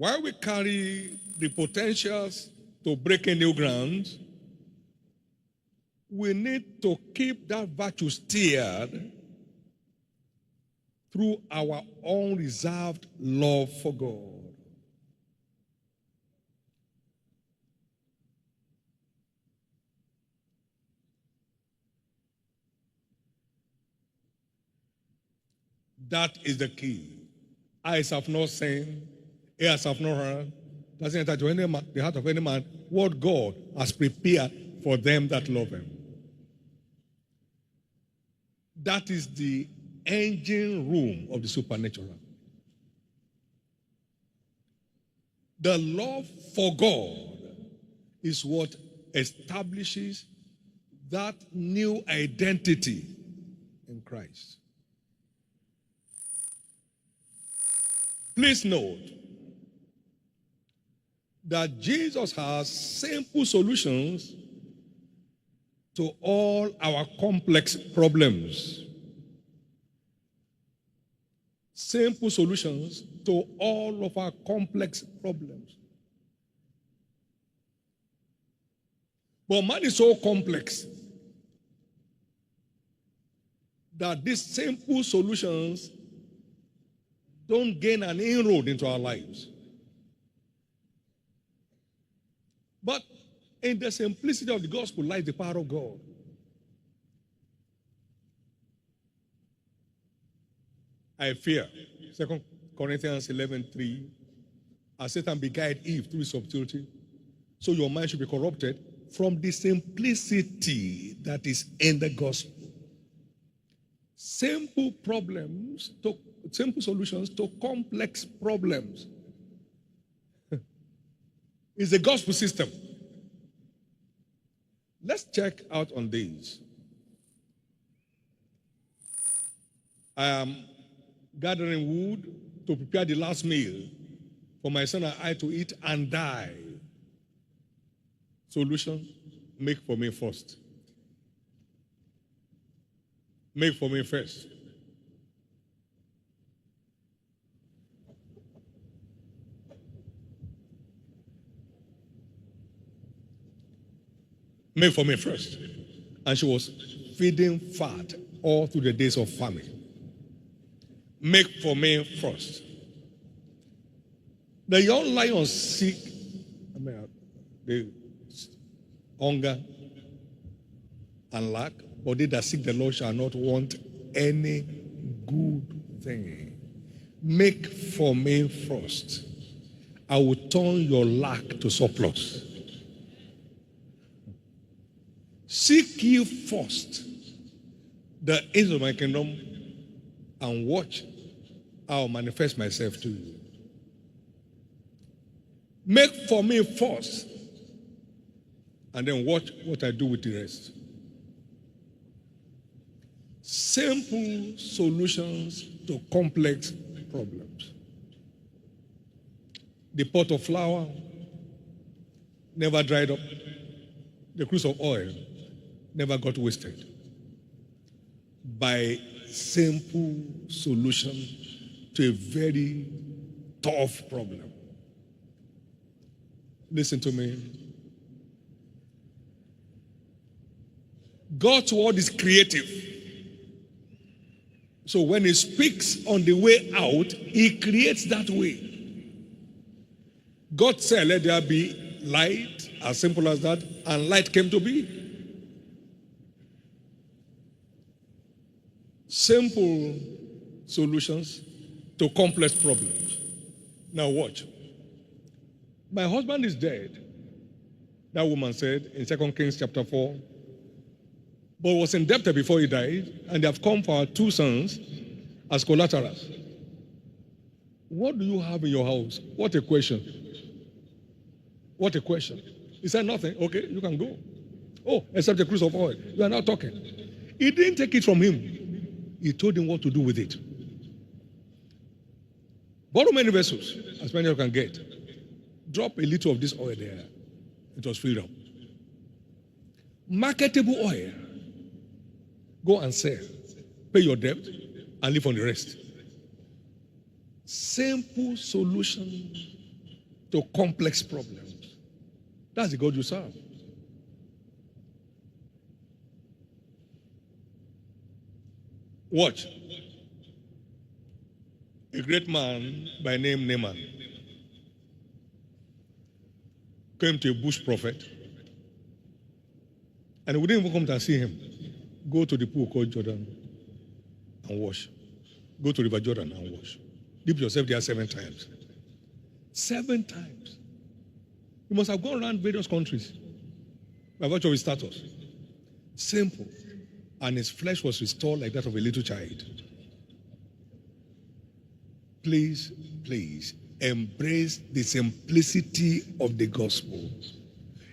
While we carry the potentials to break a new ground, we need to keep that virtue steered through our unreserved love for God. That is the key. Eyes have not seen, ears have not heard, doesn't enter to any man, the heart of any man, what God has prepared for them that love him. That is the engine room of the supernatural. The love for God is what establishes that new identity in Christ. Please note that Jesus has simple solutions to all our complex problems. Simple solutions to all of our complex problems. But man is so complex that these simple solutions don't gain an inroad into our lives. But in the simplicity of the gospel lies the power of God. I fear, 2 Corinthians 11:3, as Satan beguiled Eve through his subtlety, so your mind should be corrupted from the simplicity that is in the gospel. Simple solutions to complex problems is the gospel system. Let's check out on these. I am gathering wood to prepare the last meal for my son and I to eat and die. Solution: make for me first. Make for me first. Make for me first. And she was feeding fat all through the days of famine. Make for me first. The young lion seek the hunger and lack, but they that seek the Lord shall not want any good thing. Make for me first. I will turn your lack to surplus. Seek ye first the ends of my kingdom, and watch how I will manifest myself to you. Make for me first, and then watch what I do with the rest. Simple solutions to complex problems. The pot of flour never dried up. The cruse of oil never got wasted. By simple solution to a very tough problem. Listen to me. God's word is creative. So when he speaks on the way out, he creates that way. God said, let there be light, as simple as that, and light came to be. Simple solutions to complex problems. Now watch. My husband is dead, that woman said in 2 Kings chapter 4, but was indebted before he died, and they have come for our 2 sons as collaterals. What do you have in your house? What a question. What a question. He said, nothing. Okay, you can go. Oh, except a cruse of oil. You are not talking. He didn't take it from him. He told him what to do with it. Borrow many vessels, as many as you can get. Drop a little of this oil there. It was filled up. Marketable oil. Go and sell. Pay your debt and live on the rest. Simple solution to complex problems. That's the God you serve. Watch. A great man by name Naaman came to a bush prophet, and we didn't even come to see him. Go to the pool called Jordan and wash. Go to River Jordan and wash. Dip yourself there 7 times. 7 times. You must have gone around various countries by virtue of his status. Simple. And his flesh was restored like that of a little child. Please, please, embrace the simplicity of the gospel.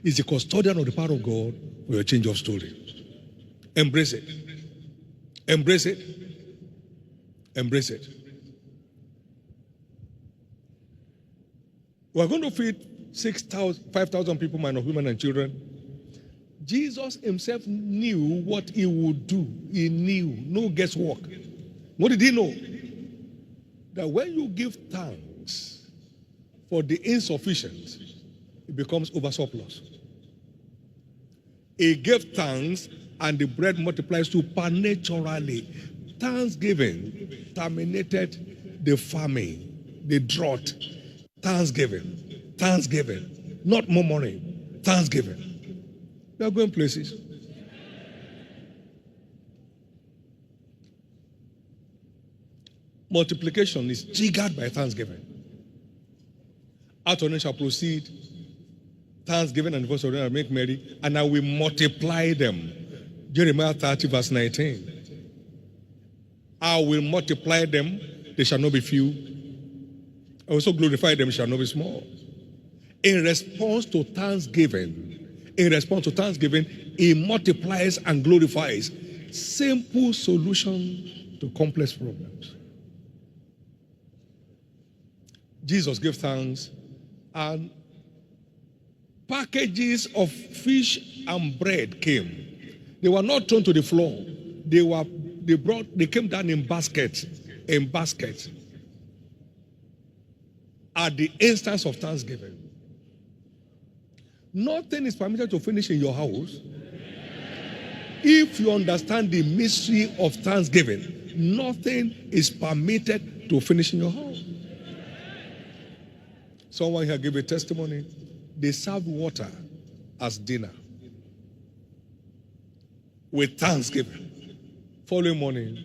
It's the custodian of the power of God for your change of story. Embrace it. Embrace it. Embrace it. We're going to feed 5,000 people, minus women and children. Jesus himself knew what he would do. He knew. No guesswork. What did he know? That when you give thanks for the insufficient, it becomes oversurplus. He gave thanks and the bread multiplies supernaturally. Thanksgiving terminated the famine, the drought. Thanksgiving. Thanksgiving. Not more money. Thanksgiving. We are going places. Multiplication is triggered by thanksgiving. Out of it shall proceed thanksgiving and the voice of them make merry, and I will multiply them. Jeremiah 30, verse 19. I will multiply them, they shall not be few. I will also glorify them, shall not be small. In response to thanksgiving, he multiplies and glorifies. Simple solution to complex problems. Jesus gave thanks, and packages of fish and bread came. They were not thrown to the floor. They came down in baskets. At the instance of thanksgiving. Nothing is permitted to finish in your house if you understand the mystery of thanksgiving. Nothing is permitted to finish in your house. Someone here gave a testimony. They served water as dinner with thanksgiving. Following morning,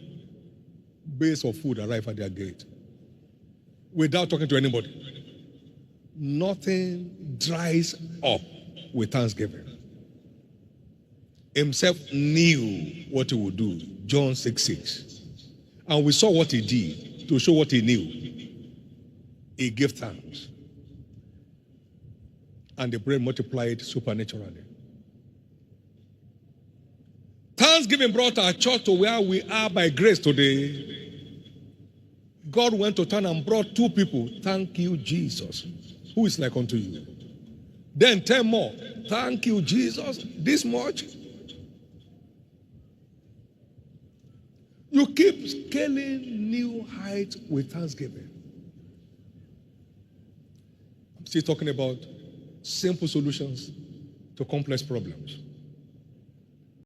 bales of food arrived at their gate without talking to anybody. Nothing dries up with thanksgiving. Himself knew what he would do. John 6:6. And we saw what he did to show what he knew. He gave thanks. And the bread multiplied supernaturally. Thanksgiving brought our church to where we are by grace today. God went to town and brought 2 people. Thank you, Jesus. Who is like unto you? Then 10 more. Thank you, Jesus. This much. You keep scaling new heights with thanksgiving. I'm still talking about simple solutions to complex problems.